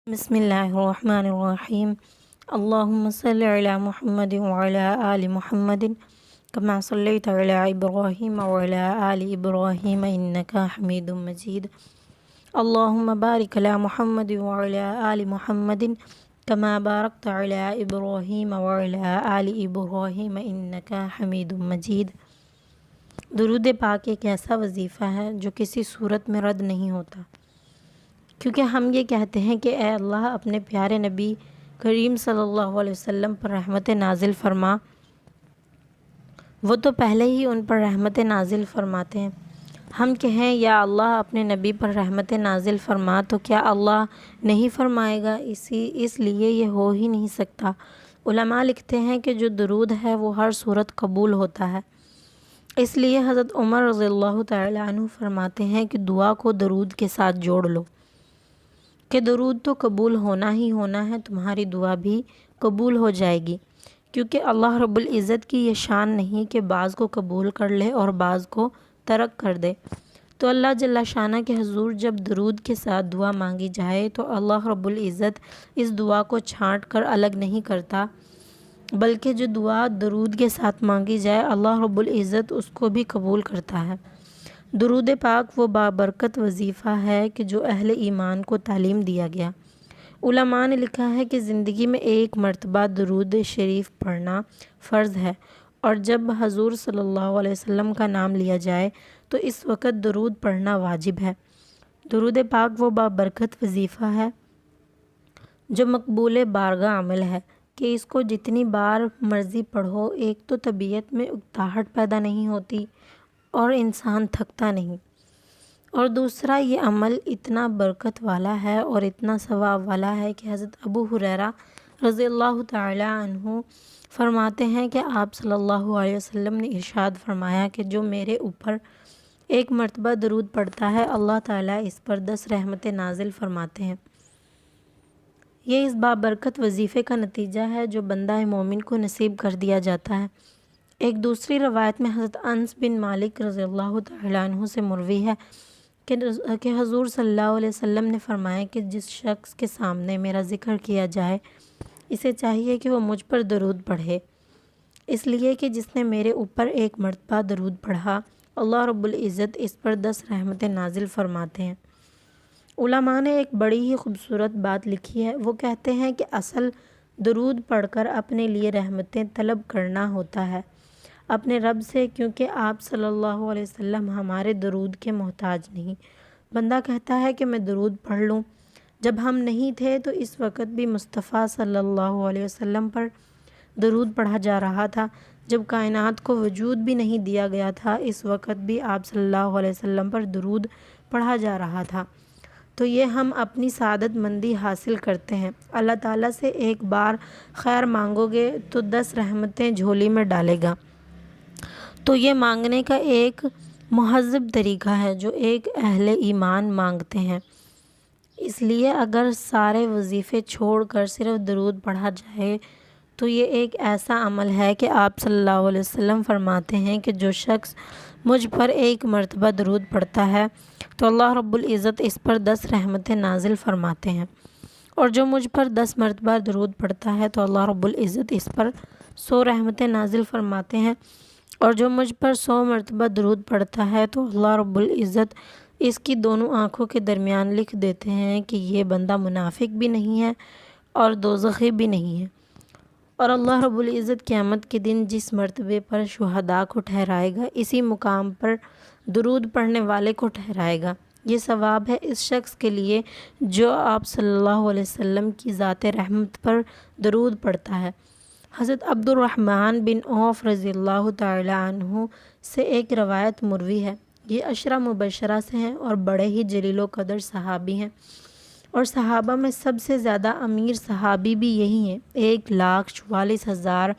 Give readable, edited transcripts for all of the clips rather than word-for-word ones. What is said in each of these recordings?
بسم اللہ الرحمن الرحیم۔ اللہم صلی علی محمد وعلی آل محمد کما صلیت علی ابراہیم وعلی آل ابراہیم انکا حمید مجید۔ اللہم بارک علی محمد وعلی آل محمد کما بارکت علی ابراہیم وعلی آل ابراہیم انکا حمید مجید۔ درود پاک ایک ایسا وظیفہ ہے جو کسی صورت میں رد نہیں ہوتا، کیونکہ ہم یہ کہتے ہیں کہ اے اللہ اپنے پیارے نبی کریم صلی اللہ علیہ وسلم پر رحمت نازل فرما۔ وہ تو پہلے ہی ان پر رحمت نازل فرماتے ہیں۔ ہم کہیں یا اللہ اپنے نبی پر رحمت نازل فرما تو کیا اللہ نہیں فرمائے گا؟ اس لیے یہ ہو ہی نہیں سکتا۔ علماء لکھتے ہیں کہ جو درود ہے وہ ہر صورت قبول ہوتا ہے۔ اس لیے حضرت عمر رضی اللہ تعالی عنہ فرماتے ہیں کہ دعا کو درود کے ساتھ جوڑ لو، کہ درود تو قبول ہونا ہی ہونا ہے، تمہاری دعا بھی قبول ہو جائے گی، کیونکہ اللہ رب العزت کی یہ شان نہیں کہ بعض کو قبول کر لے اور بعض کو ترک کر دے۔ تو اللہ جل شانہ کے حضور جب درود کے ساتھ دعا مانگی جائے تو اللہ رب العزت اس دعا کو چھانٹ کر الگ نہیں کرتا، بلکہ جو دعا درود کے ساتھ مانگی جائے اللہ رب العزت اس کو بھی قبول کرتا ہے۔ درود پاک وہ بابرکت وظیفہ ہے کہ جو اہل ایمان کو تعلیم دیا گیا۔ علماء نے لکھا ہے کہ زندگی میں ایک مرتبہ درود شریف پڑھنا فرض ہے، اور جب حضور صلی اللہ علیہ وسلم کا نام لیا جائے تو اس وقت درود پڑھنا واجب ہے۔ درود پاک وہ بابرکت وظیفہ ہے جو مقبول بارگاہ عمل ہے کہ اس کو جتنی بار مرضی پڑھو، ایک تو طبیعت میں اکتاہٹ پیدا نہیں ہوتی اور انسان تھکتا نہیں، اور دوسرا یہ عمل اتنا برکت والا ہے اور اتنا ثواب والا ہے کہ حضرت ابو ہریرہ رضی اللہ تعالی عنہ فرماتے ہیں کہ آپ صلی اللہ علیہ وسلم نے ارشاد فرمایا کہ جو میرے اوپر ایک مرتبہ درود پڑھتا ہے اللہ تعالیٰ اس پر 10 رحمتیں نازل فرماتے ہیں۔ یہ اس بابرکت وظیفے کا نتیجہ ہے جو بندہ مومن کو نصیب کر دیا جاتا ہے۔ ایک دوسری روایت میں حضرت انس بن مالک رضی اللہ تعالی عنہ سے مروی ہے کہ حضور صلی اللہ علیہ وسلم نے فرمایا کہ جس شخص کے سامنے میرا ذکر کیا جائے اسے چاہیے کہ وہ مجھ پر درود پڑھے، اس لیے کہ جس نے میرے اوپر ایک مرتبہ درود پڑھا اللہ رب العزت اس پر 10 رحمتیں نازل فرماتے ہیں۔ علماء نے ایک بڑی ہی خوبصورت بات لکھی ہے۔ وہ کہتے ہیں کہ اصل درود پڑھ کر اپنے لیے رحمتیں طلب کرنا ہوتا ہے اپنے رب سے، کیونکہ آپ صلی اللہ علیہ وسلم ہمارے درود کے محتاج نہیں۔ بندہ کہتا ہے کہ میں درود پڑھ لوں، جب ہم نہیں تھے تو اس وقت بھی مصطفیٰ صلی اللہ علیہ وسلم پر درود پڑھا جا رہا تھا، جب کائنات کو وجود بھی نہیں دیا گیا تھا اس وقت بھی آپ صلی اللہ علیہ وسلم پر درود پڑھا جا رہا تھا۔ تو یہ ہم اپنی سعادت مندی حاصل کرتے ہیں۔ اللہ تعالیٰ سے ایک بار خیر مانگو گے تو 10 رحمتیں جھولی میں ڈالے گا۔ تو یہ مانگنے کا ایک مہذب طریقہ ہے جو ایک اہل ایمان مانگتے ہیں۔ اس لیے اگر سارے وظیفے چھوڑ کر صرف درود پڑھا جائے تو یہ ایک ایسا عمل ہے کہ آپ صلی اللہ علیہ وسلم فرماتے ہیں کہ جو شخص مجھ پر ایک مرتبہ درود پڑھتا ہے تو اللہ رب العزت اس پر 10 رحمتیں نازل فرماتے ہیں، اور جو مجھ پر 10 مرتبہ درود پڑھتا ہے تو اللہ رب العزت اس پر 100 رحمتیں نازل فرماتے ہیں، اور جو مجھ پر 100 مرتبہ درود پڑھتا ہے تو اللہ رب العزت اس کی دونوں آنکھوں کے درمیان لکھ دیتے ہیں کہ یہ بندہ منافق بھی نہیں ہے اور دوزخی بھی نہیں ہے، اور اللہ رب العزت قیامت کے دن جس مرتبے پر شہداء کو ٹھہرائے گا اسی مقام پر درود پڑھنے والے کو ٹھہرائے گا۔ یہ ثواب ہے اس شخص کے لیے جو آپ صلی اللہ علیہ وسلم کی ذات رحمت پر درود پڑھتا ہے۔ حضرت عبد الرحمن بن عوف رضی اللہ تعالی عنہ سے ایک روایت مروی ہے۔ یہ عشرہ مبشرہ سے ہیں اور بڑے ہی جلیل و قدر صحابی ہیں، اور صحابہ میں سب سے زیادہ امیر صحابی بھی یہی ہیں۔ 1,44,000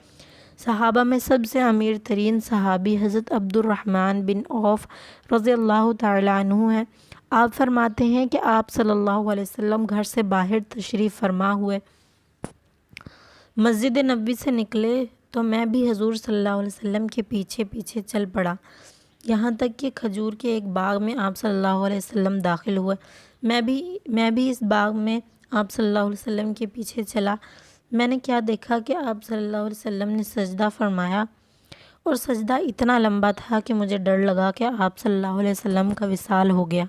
صحابہ میں سب سے امیر ترین صحابی حضرت عبد الرحمن بن عوف رضی اللہ تعالی عنہ ہیں۔ آپ فرماتے ہیں کہ آپ صلی اللہ علیہ وسلم گھر سے باہر تشریف فرما ہوئے مسجد نبوی سے نکلے تو میں بھی حضور صلی اللہ علیہ وسلم کے پیچھے پیچھے چل پڑا، یہاں تک کہ کھجور کے ایک باغ میں آپ صلی اللہ علیہ وسلم داخل ہوئے۔ میں بھی اس باغ میں آپ صلی اللہ علیہ وسلم کے پیچھے چلا۔ میں نے کیا دیکھا کہ آپ صلی اللہ علیہ وسلم نے سجدہ فرمایا، اور سجدہ اتنا لمبا تھا کہ مجھے ڈر لگا کہ آپ صلی اللہ علیہ وسلم کا وصال ہو گیا۔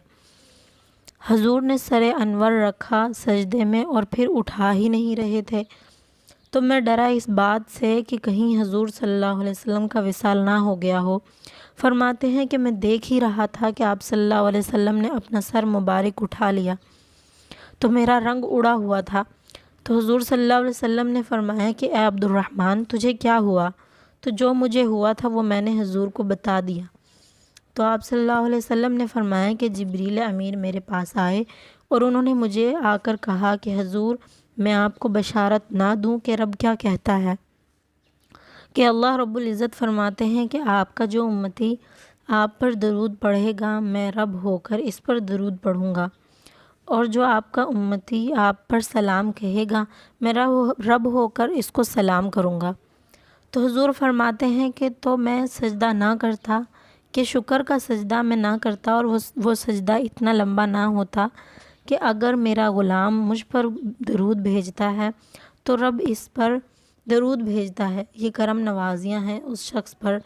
حضور نے سر انور رکھا سجدے میں اور پھر اٹھا ہی نہیں رہے تھے، تو میں ڈرا اس بات سے کہ کہیں حضور صلی اللہ علیہ وسلم کا وصال نہ ہو گیا ہو۔ فرماتے ہیں کہ میں دیکھ ہی رہا تھا کہ آپ صلی اللہ علیہ وسلم نے اپنا سر مبارک اٹھا لیا، تو میرا رنگ اڑا ہوا تھا۔ تو حضور صلی اللہ علیہ وسلم نے فرمایا کہ اے عبد الرحمن، تجھے کیا ہوا؟ تو جو مجھے ہوا تھا وہ میں نے حضور کو بتا دیا۔ تو آپ صلی اللہ علیہ وسلم نے فرمایا کہ جبریل امیر میرے پاس آئے اور انہوں نے مجھے آ کر کہا کہ حضور، میں آپ کو بشارت نہ دوں کہ رب کیا کہتا ہے، کہ اللہ رب العزت فرماتے ہیں کہ آپ کا جو امتی آپ پر درود پڑھے گا، میں رب ہو کر اس پر درود پڑھوں گا، اور جو آپ کا امتی آپ پر سلام کہے گا، میں رب ہو کر اس کو سلام کروں گا۔ تو حضور فرماتے ہیں کہ تو میں سجدہ نہ کرتا، کہ شکر کا سجدہ میں نہ کرتا، اور وہ سجدہ اتنا لمبا نہ ہوتا کہ اگر میرا غلام مجھ پر درود بھیجتا ہے تو رب اس پر درود بھیجتا ہے۔ یہ کرم نوازیاں ہیں اس شخص پر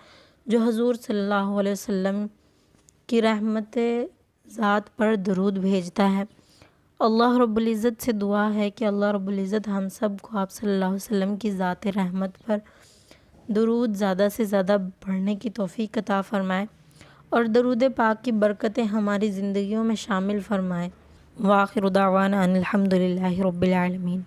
جو حضور صلی اللہ علیہ وسلم کی رحمت ذات پر درود بھیجتا ہے۔ اللہ رب العزت سے دعا ہے کہ اللہ رب العزت ہم سب کو آپ صلی اللہ علیہ وسلم کی ذات رحمت پر درود زیادہ سے زیادہ پڑھنے کی توفیق عطا فرمائے، اور درود پاک کی برکتیں ہماری زندگیوں میں شامل فرمائے۔ وآخر دعوانا ان الحمد للہ رب العالمین۔